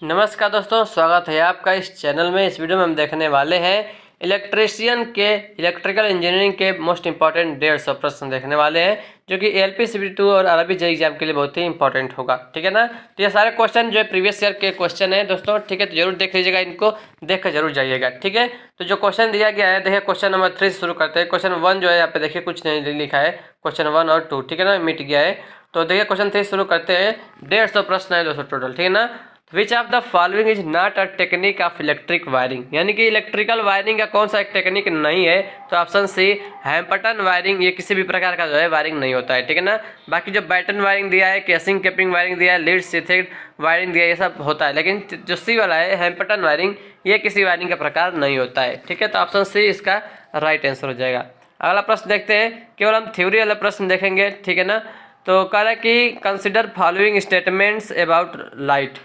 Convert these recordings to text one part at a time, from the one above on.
नमस्कार दोस्तों, स्वागत है आपका इस चैनल में। इस वीडियो में हम देखने वाले हैं इलेक्ट्रिशियन के इलेक्ट्रिकल इंजीनियरिंग के मोस्ट इंपॉर्टेंट 150 प्रश्न देखने वाले हैं, जो कि LPCB2 और आरआरबी जेईई एग्जाम के लिए बहुत ही इंपॉर्टेंट होगा। ठीक है ना। तो ये सारे क्वेश्चन जो है प्रीवियस ईयर के क्वेश्चन है दोस्तों। ठीक है, तो जरूर देख लीजिएगा, इनको देख कर जरूर जाइएगा। ठीक है, तो जो क्वेश्चन दिया गया है, देखिए क्वेश्चन नंबर 3 से शुरू करते हैं। क्वेश्चन 1 जो है यहाँ पे देखिए कुछ नहीं लिखा है, क्वेश्चन 1 और 2 ठीक है ना, मिट गया है। तो देखिए क्वेश्चन 3 शुरू करते हैं। 150 प्रश्न है दोस्तों टोटल। ठीक है ना। विच of the following is not a technique of electric wiring, यानी कि इलेक्ट्रिकल वायरिंग का कौन सा एक टेक्निक नहीं है। तो ऑप्शन सी हैम्पटन वायरिंग, ये किसी भी प्रकार का जो है वायरिंग नहीं होता है। ठीक है ना। बाकी जो बैटन वायरिंग दिया है, केसिंग कैपिंग वायरिंग दिया है, लीड सीथेड वायरिंग दिया है, ये सब होता है। लेकिन जो सी वाला है हैम्पटन वायरिंग, ये किसी वायरिंग का प्रकार नहीं होता है। ठीक है, तो ऑप्शन सी इसका राइट आंसर हो जाएगा। अगला प्रश्न देखते हैं, केवल हम थ्योरी वाला प्रश्न देखेंगे। ठीक है ना। तो कह रहा है कि consider following statements about light.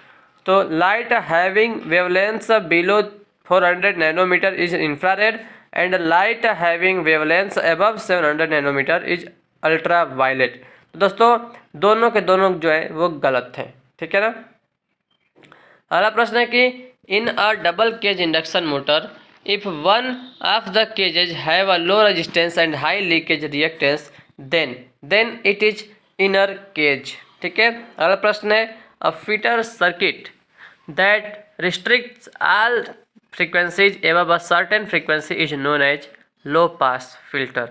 तो light having wavelength below 400 nanometre is infrared and light having wavelength above 700 nanometre is ultraviolet. तो दोस्तों दोनों के दोनों जो है वो गलत है। ठीक है ना। अगला प्रश्न है कि in a double cage induction motor if one of the cages have a low resistance and high leakage reactance then it is inner cage. ठीक है। अगला प्रश्न है a filter circuit that restricts all frequencies above a certain frequency is known as low pass filter।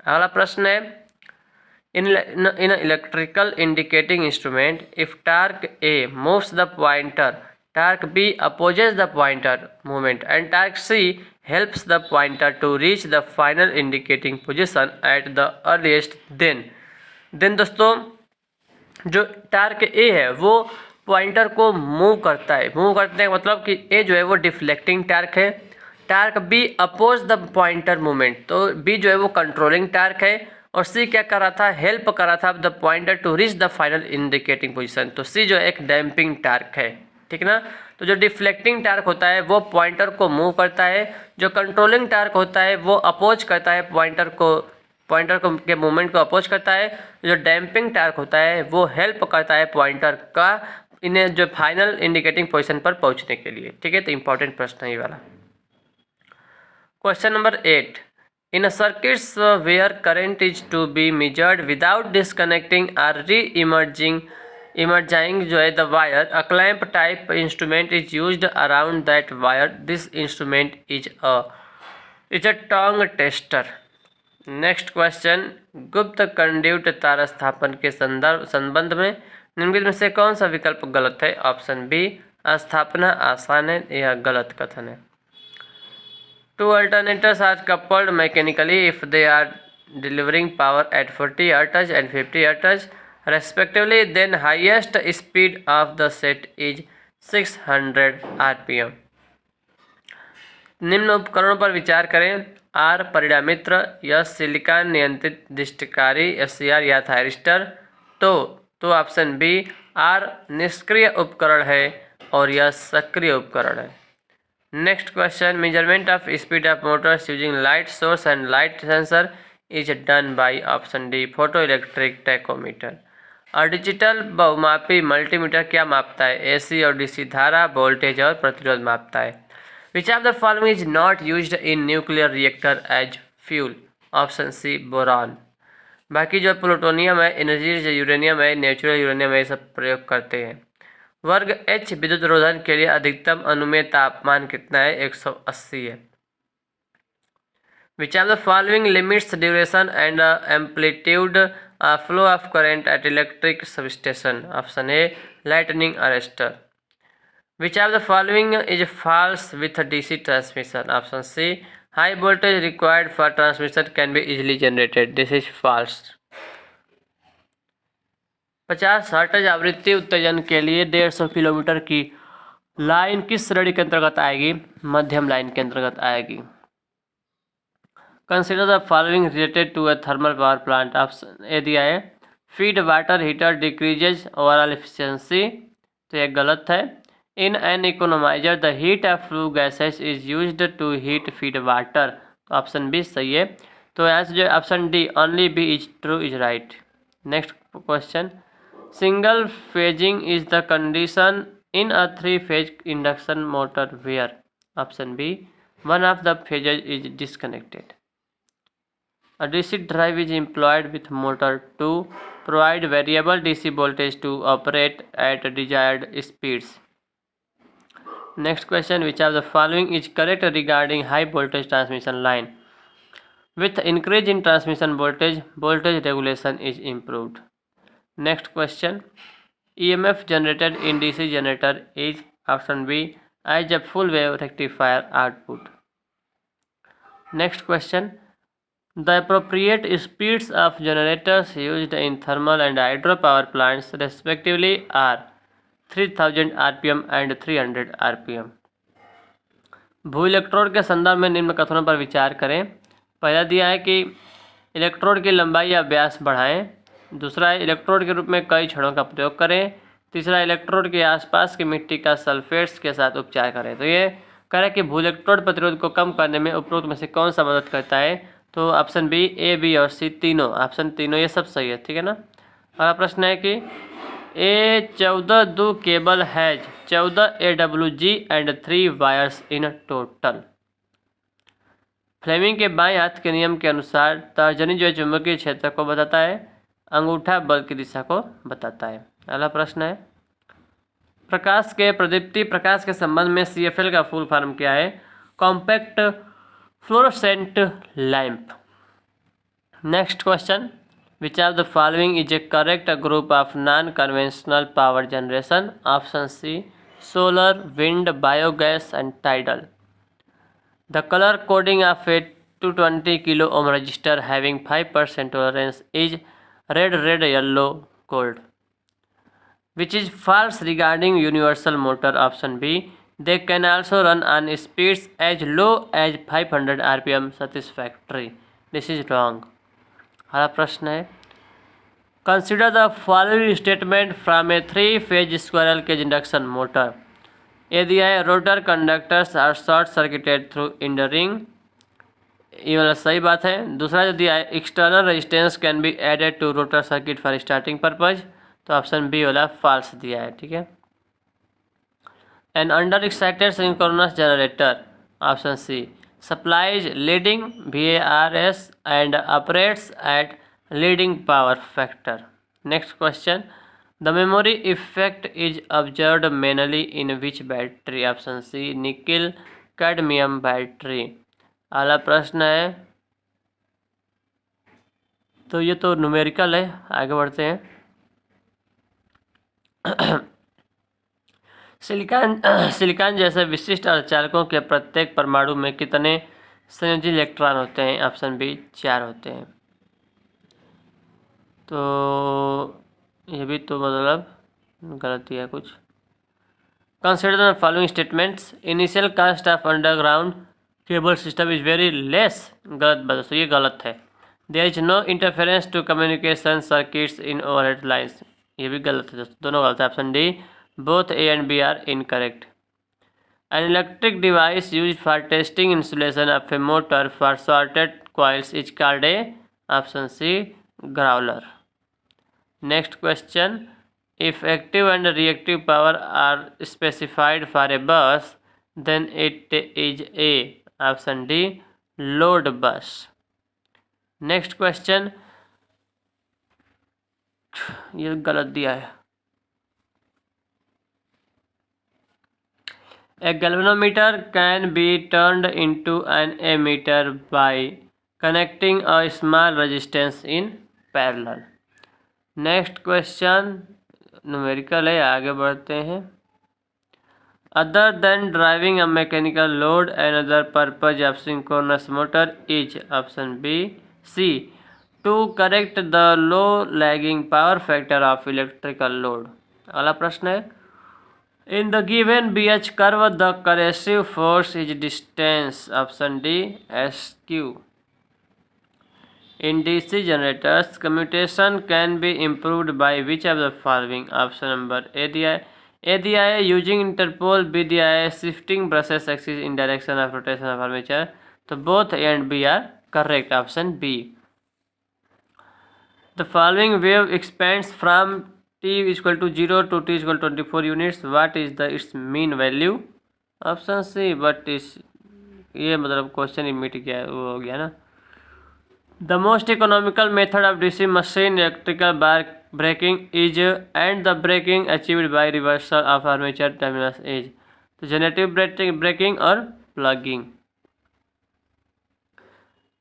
अगला प्रश्न है in an electrical indicating instrument if torque A moves the pointer, torque B opposes the pointer movement and torque C helps the pointer to reach the final indicating position at the earliest, then दोस्तों जो torque ए है वो pointer को move करता है। Move करने का मतलब कि ए जो है वो डिफ्लेक्टिंग टार्क है, torque B oppose the pointer movement, तो बी जो है वो कंट्रोलिंग टार्क है, और सी क्या कर रहा था, हेल्प कर रहा था the pointer to reach the final indicating position. तो सी जो है एक डैम्पिंग टार्क है। ठीक ना। तो जो डिफ्लेक्टिंग टार्क होता है वो पॉइंटर को मूव करता है, जो कंट्रोलिंग टार्क होता है वो अपोज करता है पॉइंटर को के मूवमेंट को अपोज करता है। जो डैम्पिंग टार्क होता है वो हेल्प करता है पॉइंटर का इन्हें जो फाइनल इंडिकेटिंग पोजीशन पर पहुंचने के लिए। ठीक है, तो इंपॉर्टेंट प्रश्न है ये वाला। Question number 8 in a circuits where current is to be measured without disconnecting or re emerging जो है the wire, a clamp type instrument is used around that wire, this instrument is a tong tester. Next question गुप्त conduit तार स्थापन के संबंध में निम्नलिखित में से कौन सा विकल्प गलत है। ऑप्शन बी स्थापना आसान है, यह गलत कथन है। Two alternators are coupled mechanically if they are delivering power at 40 hertz and 50 hertz respectively, then highest speed of the set is 600 RPM। निम्न उपकरणों पर विचार करें। आर परिणामित्र, यस सिलिकॉन नियंत्रित दृष्टिकारी SCR या थायरिस्टर। तो ऑप्शन बी आर निष्क्रिय उपकरण है और यह सक्रिय उपकरण है। Next question measurement of speed of Motors using light source and light sensor is done by option D photo electric tachometer. और डिजिटल बहुमापी मल्टीमीटर क्या मापता है, AC और DC धारा, वोल्टेज और प्रतिरोध मापता है। Which of the following is not used in nuclear reactor as fuel? Option C boron. बाकी जो प्लूटोनियम है, एनर्जी जो यूरेनियम है, नेचुरल यूरेनियम है, ये सब प्रयोग करते हैं। वर्ग H विद्युत रोधन के लिए अधिकतम अनुमेय तापमान कितना है, 180 है। Which of the following limits duration and amplitude flow of current at electric substation? Option A lightning arrestor। Which of the following is false with DC transmission? Option C high voltage required for transmission can be easily generated, this is false। 50 hertz आवृत्ति उत्तेजन के लिए 150 kilometre की line किस श्रेणी के अंतर्गत आएगी, मध्यम लाइन के अंतर्गत आएगी। Consider the following related to a thermal power plant. Option A दिया है feed water heater decreases overall efficiency, तो यह गलत है। In an economiser the heat of flue gases is used to heat feed water, तो option B सही है। तो यहाँ से जो option D only B is true is right. Next question single phasing is the condition in a three-phase induction motor where? Option B, one of the phases is disconnected. A DC drive is employed with motor to provide variable DC voltage to operate at desired speeds. Next question, which of the following is correct regarding high voltage transmission line? With increase in transmission voltage, voltage regulation is improved. Next question, EMF generated in DC generator is option B, as a full wave rectifier output. Next question, the appropriate speeds of generators used in thermal and hydropower plants respectively are 3000 rpm and 300 rpm. भू electrode के संदर्भ में निम्न कथनों पर विचार करें। पहला दिया है कि इलेक्ट्रोड की लंबाई या व्यास बढ़ाएं। दूसरा है इलेक्ट्रोड के रूप में कई छड़ों का प्रयोग करें। तीसरा, इलेक्ट्रोड के आसपास की मिट्टी का सल्फेट्स के साथ उपचार करें। तो ये कह रहा है कि भू इलेक्ट्रोड प्रतिरोध को कम करने में उपरोक्त में से कौन सा मदद करता है? तो ऑप्शन बी, ए, बी और सी तीनों, ऑप्शन तीनों ये सब सही है, ठीक है ना। अगला प्रश्न है कि A14 दो cable has 14 AWG and 3 wires in total. Fleming के बाएं हाथ के नियम के अनुसार तर्जनी जो चुंबकीय क्षेत्र को बताता है, अंगूठा बल की दिशा को बताता है। अगला प्रश्न है, प्रकाश के प्रदीप्ति प्रकाश के संबंध में CFL का फुल फॉर्म क्या है? Compact fluorescent lamp. Next question, which of the following is a correct group of non-conventional power generation? Option C, solar, wind, biogas and tidal. The color coding of a 220 kilo ohm resistor having 5% tolerance is red, red, yellow, gold. Which is false regarding universal motor? Option B, they can also run on speeds as low as 500 rpm satisfactory. This is wrong. अगला प्रश्न है, consider the following statement from a 3-phase squirrel cage induction motor. ये दिया है rotor conductors are short circuited through in the ring, ये वाला सही बात है। दूसरा जो दिया है, external resistance can be added to rotor circuit for starting purpose, तो ऑप्शन बी वाला फॉल्स दिया है, ठीक है। An under excited synchronous generator, option C, supplies leading VARS and operates at leading power factor. Next question, the memory effect is observed mainly in which battery? Option C, nickel cadmium battery. अगला प्रश्न है, तो ये तो numerical है, आगे बढ़ते हैं। सिलिकॉन जैसे विशिष्ट अर्धचालकों के प्रत्येक परमाणु में कितने संयोजी इलेक्ट्रॉन होते हैं? ऑप्शन बी, 4 होते हैं। तो ये भी तो मतलब गलती है कुछ। Consider the following statements, initial cost of underground cable system is very less. गलत बात है, तो ये गलत है। There is no interference to communication circuits in overhead lines, ये भी गलत है, दोनों गलत है। Option D, both A and B are incorrect. An electric device used for testing insulation of a motor for shorted coils is called a? Option C, growler. Next question, if active and reactive power are specified for a bus, then it is a? Option D, load bus. Next question, ये गलत दिया है। A galvanometer can be turned into an ammeter by connecting a small resistance in parallel. Next question numerical है, आगे बढ़ते हैं। Other than driving a mechanical load, another purpose of synchronous motor is? Option B, C, to correct the low lagging power factor of electrical load. अगला प्रश्न है, in the given BH curve the corrosive force is distance. Option D, SQ. In DC generators, commutation can be improved by which of the following? Option number A दिया है using interpole, B दिया है shifting brushes axis in direction of rotation of armature, तो both A and B are correct. Option B. The following wave expands from t equal to 0 to t equal 24 units, what is the its mean value? Option C, but is ये मतलब question ही मिट गया, वो हो गया ना। The most economical method of DC machine electrical bar braking is and the braking achieved by reversal of armature terminals is, तो generative braking और प्लगिंग।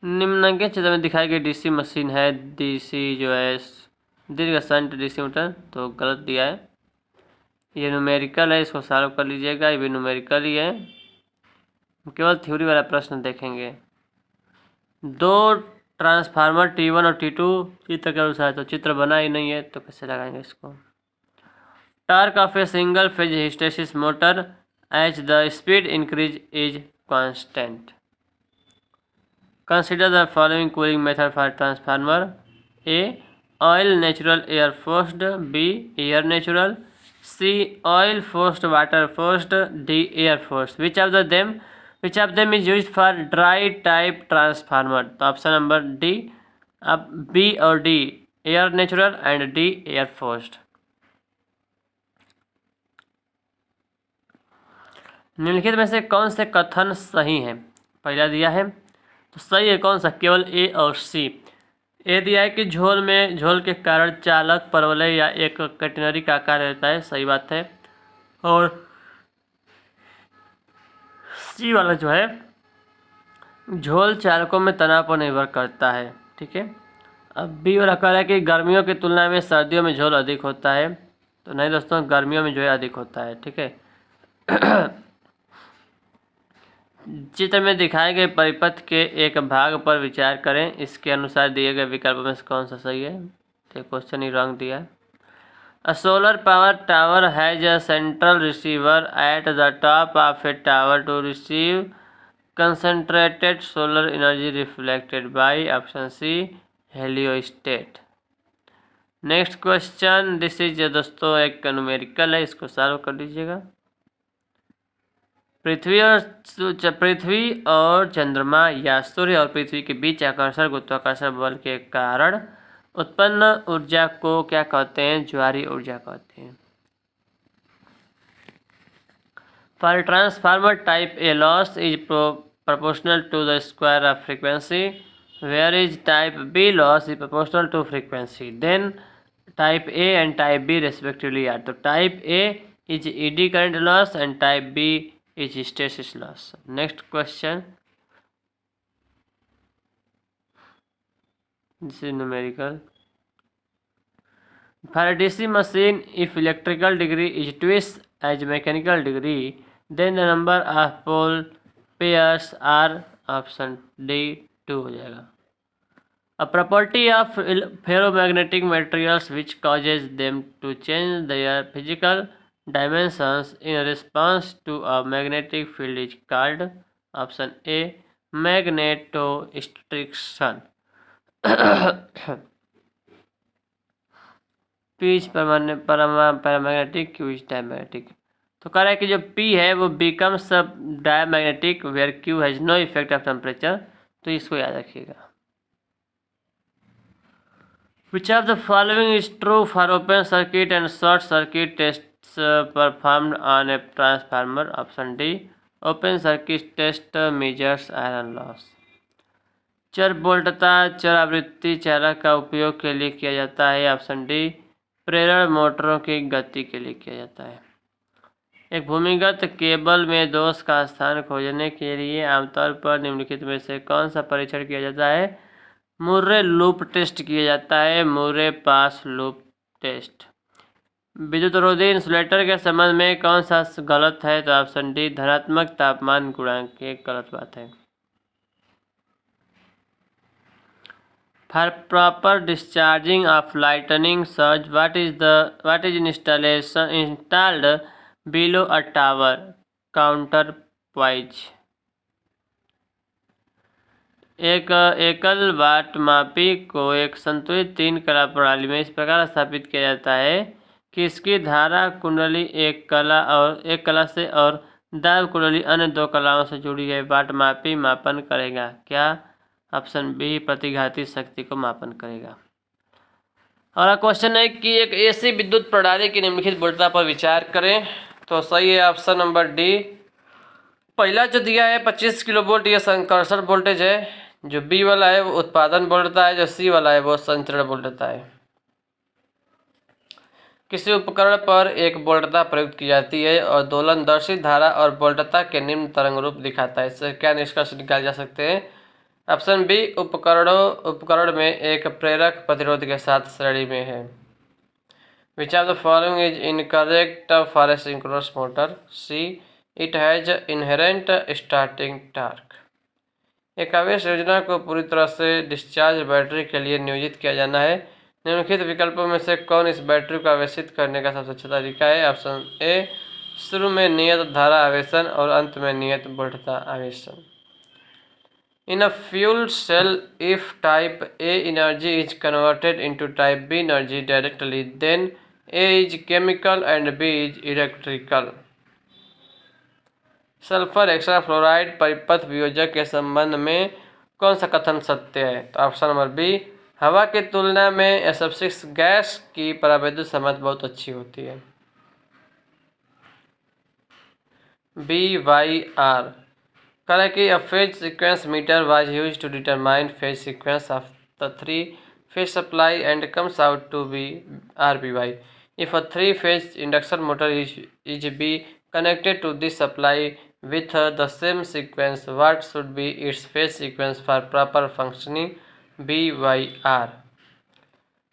निम्नलिखित चित्र में दिखाई गई डीसी मशीन है, डीसी जो है दीर्घ शंट डीसी मोटर, तो गलत दिया है। ये न्यूमेरिकल है, इसको सॉल्व कर लीजिएगा, ये भी न्यूमेरिकल ही है। केवल थ्योरी वाला प्रश्न देखेंगे। दो ट्रांसफार्मर T1 और T2 चित्र के अनुसार, तो चित्र बना ही नहीं है तो कैसे लगाएंगे इसको। Torque of a single phase hysteresis motor as the speed increase is constant. Consider the following cooling method for transformer. A oil natural air forced, B air natural, C oil forced water forced, D air forced. Which of them is used for dry type transformer? तो option number D, अब B और D air natural and D air forced. निम्नलिखित में से कौन से कथन सही है? पहला दिया है तो सही है कौन सा? केवल ए और सी। ए दिया है कि झोल के कारण चालक परवलय या एक कैटेनरी का आकार रहता है, सही बात है। और सी वाला जो है झोल चालकों में तनाव पर निर्भर करता है, ठीक है। अब बी वाला कह रहा है कि गर्मियों की तुलना में सर्दियों में झोल अधिक होता है, तो नहीं दोस्तों, गर्मियों में जो है अधिक होता है, ठीक है। चित्र में दिखाए गए परिपथ के एक भाग पर विचार करें, इसके अनुसार दिए गए विकल्पों में से कौन सा सही है? तो क्वेश्चन ही रॉन्ग दिया है। A solar power tower has a central receiver at the top of a tower to receive concentrated solar energy reflected by option C heliostat। Next question, this is दोस्तों एक न्यूमेरिकल है, इसको solve कर लीजिएगा। पृथ्वी और चंद्रमा या सूर्य और पृथ्वी के बीच आकर्षण गुरुत्वाकर्षण बल के कारण उत्पन्न ऊर्जा को क्या कहते हैं? ज्वारीय ऊर्जा कहते हैं। For transformer type A loss is proportional to the square of frequency, whereas type B loss is proportional to frequency. Then type A and type B respectively are. तो type A is ED current loss and type B is hysteresis loss. Next question. This is numerical. For a DC machine, if electrical degree is twice as mechanical degree, then the number of pole pairs are option D 2 हो जाएगा। A property of ferromagnetic materials which causes them to change their physical dimensions in response to a magnetic field is called option A magnetostriction। P is paramagnetic, Q is diamagnetic। तो कह रहा है कि जो P है वो becomes diamagnetic where Q has no effect of temperature, तो इसको याद रखिएगा। Which of the following is true for open circuit and short circuit tests performed on a transformer? Option D open circuit test measures iron loss। चर वोल्टता चर आवृत्ति चालक का उपयोग के लिए किया जाता है। ऑप्शन डी प्रेरण मोटरों की गति के लिए किया जाता है। एक भूमिगत केबल में दोष का स्थान खोजने के लिए आमतौर पर निम्नलिखित में से कौन सा परीक्षण किया जाता है? मुर्रे लूप टेस्ट किया जाता है, मुर्रे पास लूप टेस्ट। विद्युतरोधी इंसुलेटर के संबंध में कौन सा गलत है? तो ऑप्शन डी धनात्मक तापमान गुणांक एक गलत बात है। For proper discharging of lightning surge, what is installed below a tower? Counterpoise। एक एकल वाट मापी को एक संतुलित 3 कला प्रणाली में इस प्रकार स्थापित किया जाता है कि इसकी धारा कुंडली एक कला से और दाब कुंडली अन्य 2 कलाओं से जुड़ी है। वाट मापी मापन करेगा क्या? ऑप्शन बी प्रतिघाती शक्ति को मापन करेगा। हमारा क्वेश्चन है कि एक एसी विद्युत प्रणाली की निम्नलिखित वोल्टता पर विचार करें। तो सही है ऑप्शन नंबर डी। पहला जो दिया है 25 किलो वोल्ट, ये संकर्षण वोल्टेज है। जो बी वाला है वो उत्पादन वोल्टता है। जो सी वाला है वो संचरण वोल्टता है। किसी उपकरण पर एक वोल्टता प्रयुक्त की जाती है और दोलनदर्शी धारा और वोल्टता के निम्न तरंग रूप दिखाता है। इससे क्या निष्कर्ष निकाले जा सकते हैं? ऑप्शन बी, उपकरण में एक प्रेरक प्रतिरोध के साथ श्रेणी में है। Which of the following is incorrect for a synchronous motor? C, it has inherent starting torque. एक आवेश योजना को पूरी तरह से डिस्चार्ज बैटरी के लिए नियोजित किया जाना है। निम्नलिखित विकल्पों में से कौन इस बैटरी को आवेशित करने का सबसे अच्छा तरीका है? ऑप्शन ए, शुरू में नियत धारा आवेशन और अंत में नियत वोल्टता आवेशन। In a fuel cell, if type A energy is converted into type B energy directly, then A is chemical and B is electrical. Sulphur hexafluoride परिपथ वियोजक के संबंध में कौन सा कथन सत्य है? तो ऑप्शन नंबर बी, हवा की तुलना में SF6 गैस की परावैद्युत सामर्थ्य बहुत अच्छी होती है। BYR Correctly, a phase sequence meter was used to determine phase sequence of the three-phase supply and comes out to be RBY. If a three-phase induction motor is be connected to this supply with the same sequence, what should be its phase sequence for proper functioning? BYR.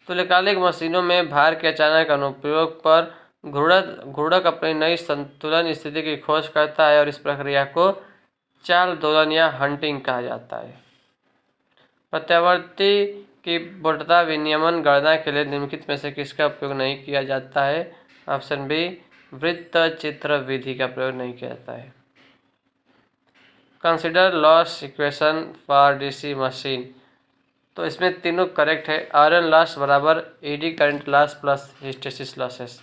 तुल्यकालिक मशीनों में भार के अचानक अनुप्रयोग पर घूर्णक अपनी नई संतुलन स्थिति की खोज करता है और इस प्रक्रिया को चाल दोलन या हंटिंग कहा जाता है। प्रत्यावर्ती की वोल्टता विनियमन गणना के लिए निम्नलिखित में से किसका उपयोग नहीं किया जाता है? ऑप्शन बी, वृत्त चित्र विधि का प्रयोग नहीं किया जाता है। Consider loss equation for DC machine. तो इसमें तीनों करेक्ट है। आयरन लॉस बराबर eddy current loss plus hysteresis losses.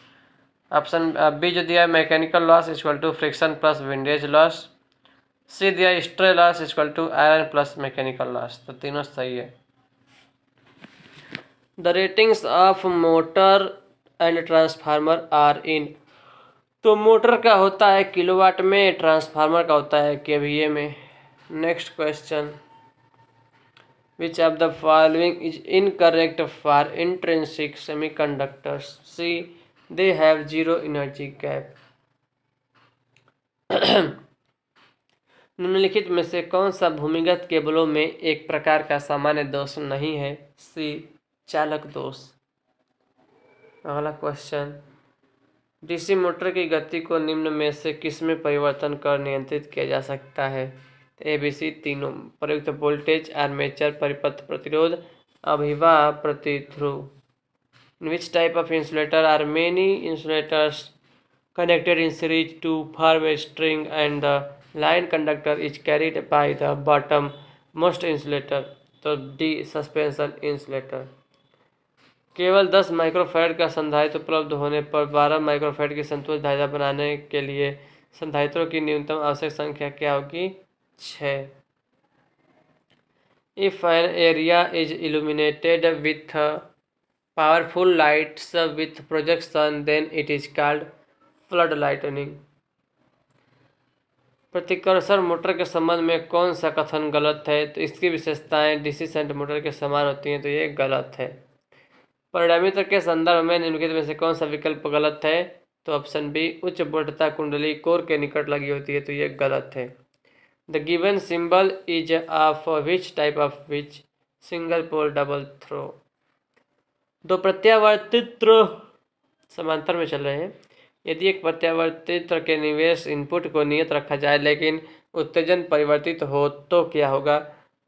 Option B जो दिया है mechanical loss equal to friction plus windage loss. C दिया stray loss equal to iron plus mechanical loss. तो तीनों सही है। The ratings of motor and transformer are in. तो motor का होता है किलोवाट में, ट्रांसफार्मर का होता है केवीए में। Next question, which of the following is incorrect for intrinsic semiconductors? C, they have zero energy gap. निम्नलिखित में से कौन सा भूमिगत केबलों में एक प्रकार का सामान्य दोष नहीं है? सी, चालक दोष। अगला क्वेश्चन, डीसी मोटर की गति को निम्न में से किसमें परिवर्तन कर नियंत्रित किया जा सकता है? ABC तीनों। प्रयुक्त वोल्टेज, आर्मेचर, परिपथ प्रतिरोध, अभिवाह प्रतिध्रुव। In which type of insulator are many insulators connected in series to form a string and the line conductor is carried by the bottom most insulator? तो डी, सस्पेंशन इंसुलेटर। केवल 10 microfarad का संधारित्र उपलब्ध होने पर 12 माइक्रोफैराड की संतुलित धारिता बनाने के लिए संधारित्रों की न्यूनतम आवश्यक संख्या क्या होगी? 6। If an area is illuminated with powerful lights with projection, then it is called flood lightning. प्रतिकर्षण मोटर के संबंध में कौन सा कथन गलत है? तो इसकी विशेषताएं डीसी शंट मोटर के समान होती हैं, तो ये गलत है। परिणामीत्र के संदर्भ में निम्नलिखित में से कौन सा विकल्प गलत है? तो ऑप्शन बी, उच्च वोल्टता कुंडली कोर के निकट लगी होती है, तो ये गलत है। The given symbol is of which type of which? Single pole double throw. दो प्रत्यावर्तित्र समांतर में चल रहे हैं। यदि एक प्रत्यावर्तित्र के निवेश इनपुट को नियत रखा जाए लेकिन उत्तेजन परिवर्तित हो तो क्या होगा?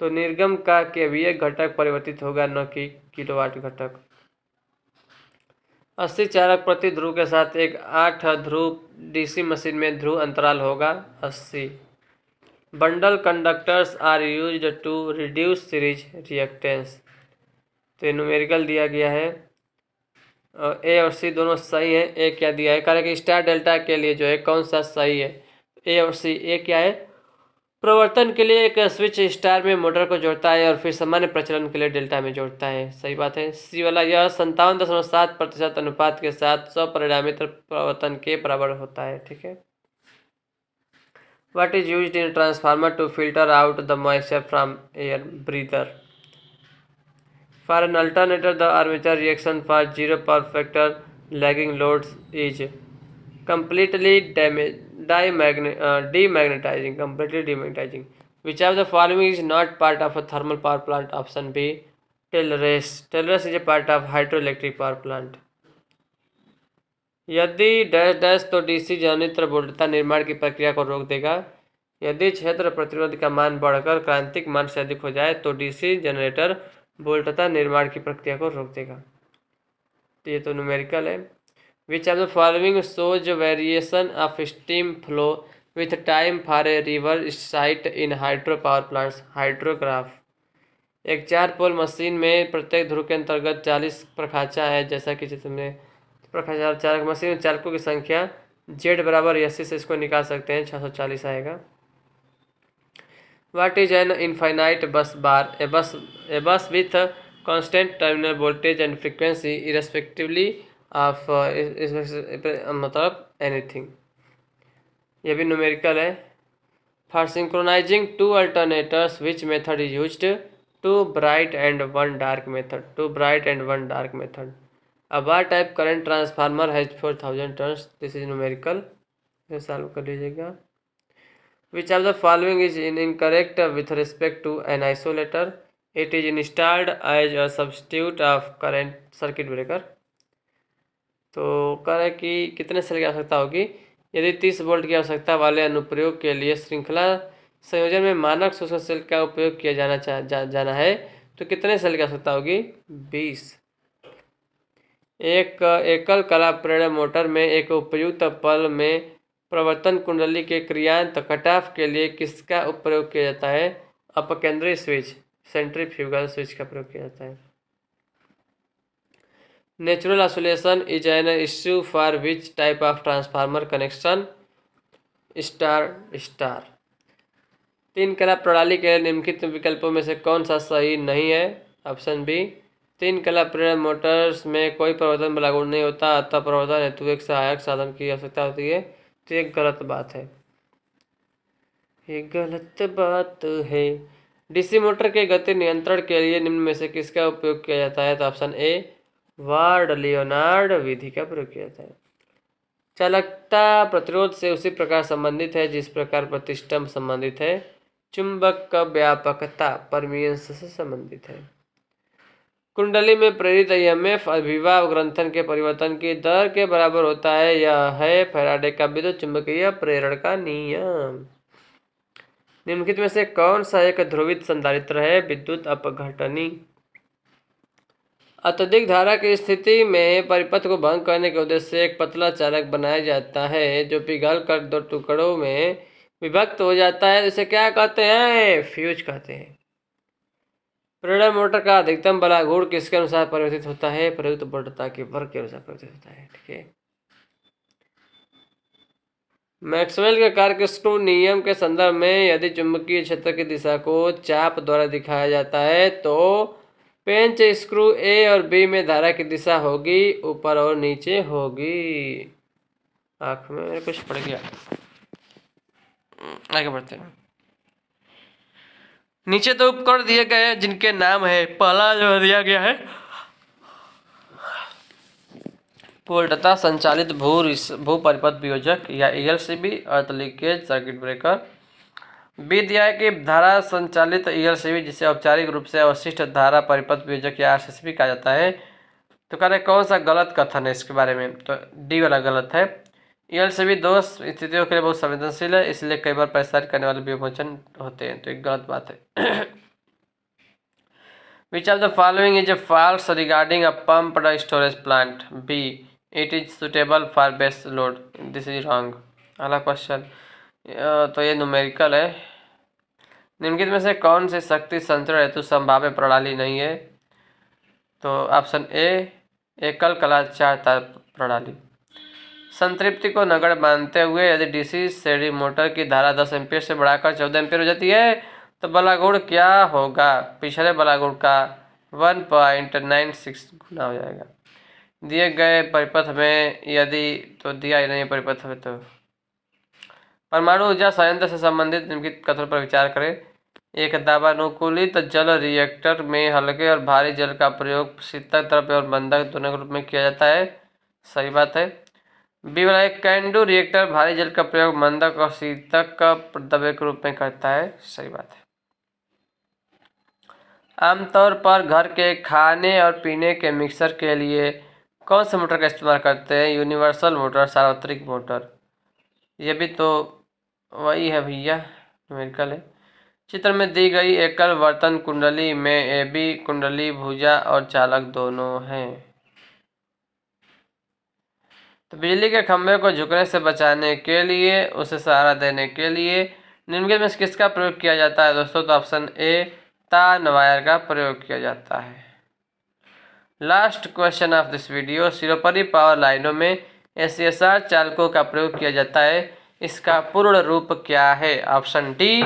तो निर्गम का केवीए घटक परिवर्तित होगा, न कि किलोवाट घटक। 80 चालक प्रति ध्रुव के साथ एक 8 ध्रुव डीसी मशीन में ध्रुव अंतराल होगा 80। Bundle conductors are used to reduce series reactance. तो न्यूमेरिकल दिया गया है, ए और सी दोनों सही है। ए क्या दिया है? कारण कि स्टार डेल्टा के लिए जो है कौन सा सही है? ए और सी। ए क्या है? प्रवर्तन के लिए एक स्विच स्टार में मोटर को जोड़ता है और फिर सामान्य प्रचलन के लिए डेल्टा में जोड़ता है। सही बात है, सी वाला। यह 57.7% अनुपात के साथ स्वपरिणामित प्रवर्तन के बराबर होता है। ठीक है। What is used in a transformer to filter out the moisture from air breather? For an alternator, the armature reaction for zero power factor lagging loads is completely demagnetizing. Completely demagnetizing. Which of the following is not part of a thermal power plant? Option B, Telres. Telres is a part of hydroelectric power plant. यदि dash dash तो DC generator वोल्टता निर्माण की प्रक्रिया को रोक देगा। यदि क्षेत्र प्रतिरोध का मान बढ़कर क्रांतिक मान से अधिक हो जाए तो डीसी जनरेटर वोल्टता निर्माण की प्रक्रिया को रोक देगा। तो ये तो न्यूमेरिकल है। Which of the following shows variation of steam flow with time for a river site in hydro power plants? Hydrograph. एक 4 पोल मशीन में प्रत्येक ध्रुव के अंतर्गत 40 प्रखाचा है, जैसा कि चित्र में प्रखाचा चालक मशीन में चालकों की संख्या Z बराबर 80 से इसको निकाल सकते हैं, 640 आएगा। What is an infinite bus bar? A bus with constant terminal voltage and frequency irrespectively of मतलब anything। ये भी न्यूमेरिकल है। For synchronizing two alternators, which method is used? Two bright and one dark method. Two bright and one dark method। A bar type current transformer has 4000 turns। This is numerical। ये solve कर लीजिएगा। Which of the following is incorrect with respect to an isolator? It is installed as a substitute of current circuit breaker। तो कह रहा है कि कितने cell की आवश्यकता होगी? यदि 30 वोल्ट की आवश्यकता वाले अनुप्रयोग के लिए श्रृंखला संयोजन में मानक शोषक सेल का उपयोग किया जाना है तो कितने सेल की आवश्यकता होगी? 20। एक एकल कला प्रेरण मोटर में एक उपयुक्त पल में प्रवर्तन कुंडली के क्रियांत कटऑफ के लिए किसका प्रयोग किया जाता है? अपकेंद्री स्विच, सेंट्रीफ्यूगल स्विच का प्रयोग किया जाता है। Natural isolation is an issue for which type of transformer connection? Star star. 3 कला प्रणाली के निम्नलिखित विकल्पों में से कौन सा सही नहीं है? ऑप्शन बी, 3 कला प्रेरण मोटर्स में कोई प्रवर्तन लागू नहीं होता, अतः प्रवर्तन हेतु एक सहायक साधन की आवश्यकता होती है। तो एक गलत बात है, ये गलत बात है। डीसी मोटर के गति नियंत्रण के लिए निम्न में से किसका उपयोग किया जाता है? तो ऑप्शन ए, वार्ड लियोनार्ड विधि का प्रयोग किया जाता है। चालकता प्रतिरोध से उसी प्रकार संबंधित है जिस प्रकार प्रतिष्ठम संबंधित है। चुंबक का व्यापकता परमियंस से संबंधित है। कुंडली में प्रेरित ईएमएफ अभिवाह ग्रंथन के परिवर्तन की दर के बराबर होता है। यह है फैराडे का विद्युत चुंबकीय प्रेरण का नियम। निम्नलिखित में से कौन सा एक ध्रुवित संधारित्र है? विद्युत अपघटनी। अत्यधिक धारा की स्थिति में परिपथ को भंग करने के उद्देश्य से एक पतला चालक बनाया जाता है जो पिघल कर 2 टुकड़ों में विभक्त हो जाता है। इसे क्या कहते हैं? फ्यूज कहते हैं। प्रेरण मोटर का अधिकतम बल गुण किसके अनुसार परिवर्तित होता है? प्रयुक्त वोल्टता के वर्ग के अनुसार परिवर्तित होता है। ठीक है। मैक्सवेल के कार्कस्क्रू नियम के संदर्भ में यदि चुंबकीय क्षेत्र की दिशा को चाप द्वारा दिखाया जाता है तो पेंच स्क्रू ए और बी में धारा की दिशा होगी ऊपर और नीचे होगी। आंख में कुछ पड़ गया, आगे बढ़ते हैं। नीचे तो उपकरण दिए गए हैं जिनके नाम है, पहला जो दिया गया है पूर्णतः संचालित भू परिपथ वियोजक या ELCB earth leakage circuit breaker. B दिया है कि धारा संचालित ELCB जिसे औपचारिक रूप से अवशिष्ट धारा परिपथ वियोजक या RCCB कहा जाता है। तो कह रहे कौन सा गलत कथन है इसके बारे में? तो डी वाला गलत है। ELCB 2 स्थितियों के लिए बहुत संवेदनशील है, इसलिए कई बार प्रसारित करने वाले विमोचन होते हैं। तो एक गलत बात है। Which of the following is a false regarding a pumped storage plant? B, it is suitable for base load। This is wrong। अगला क्वेश्चन तो ये न्यूमेरिकल है। निम्नलिखित में से कौन सी शक्ति संचरण हेतु संभाव्य प्रणाली नहीं है? तो ऑप्शन ए, एकल कला 4 तार प्रणाली। संतृप्ति को नगण्य मानते हुए यदि डीसी सीरीज मोटर की धारा 10 एम्पीयर से बढ़ाकर 14 एम्पीयर हो जाती है तो बलागुण क्या होगा? पिछले बलागुण का 1.96 गुना हो जाएगा। दिए गए परिपथ में यदि तो दिया ही नहीं परिपथ में तो परमाणु ऊर्जा संयंत्र से संबंधित निम्नलिखित कथनों पर विचार करें। एक दाबानुकूलित जल रिएक्टर में हल्के और भारी जल का प्रयोग शीतक द्रव्य और बंधक दोनों के रूप में किया जाता है। सही बात है। बी वाला एक कैंडू रिएक्टर भारी जल का प्रयोग मंदक और शीतक द्रव्य के रूप में करता है। सही बात है। आमतौर पर घर के खाने और पीने के मिक्सर के लिए कौन से मोटर का इस्तेमाल करते हैं? यूनिवर्सल मोटर, सार्वत्रिक मोटर। ये भी तो वही है भैया, न्यूमेरिकल है। चित्र में दी गई एकल वर्तन कुंडली में एबी कुंडली भुजा और चालक दोनों हैं। तो बिजली के खंभे को झुकने से बचाने के लिए, उसे सहारा देने के लिए निम्नलिखित में किसका प्रयोग किया जाता है दोस्तों? तो ऑप्शन ए तान वायर का प्रयोग किया जाता है। Last question of this video, सिरोपरी पावर लाइनों में एसीएसआर चालकों का प्रयोग किया जाता है, इसका पूर्ण रूप क्या है? Option D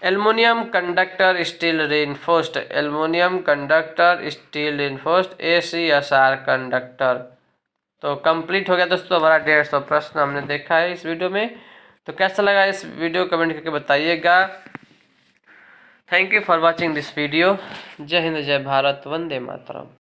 aluminium conductor steel reinforced, aluminium conductor steel reinforced ACSR conductor. तो कंप्लीट हो गया दोस्तों हमारा 150 प्रश्न हमने देखा है इस वीडियो में। तो कैसा लगा इस वीडियो कमेंट करके बताइएगा। Thank you for watching this video. जय हिंद, जय भारत, वंदे मातरम।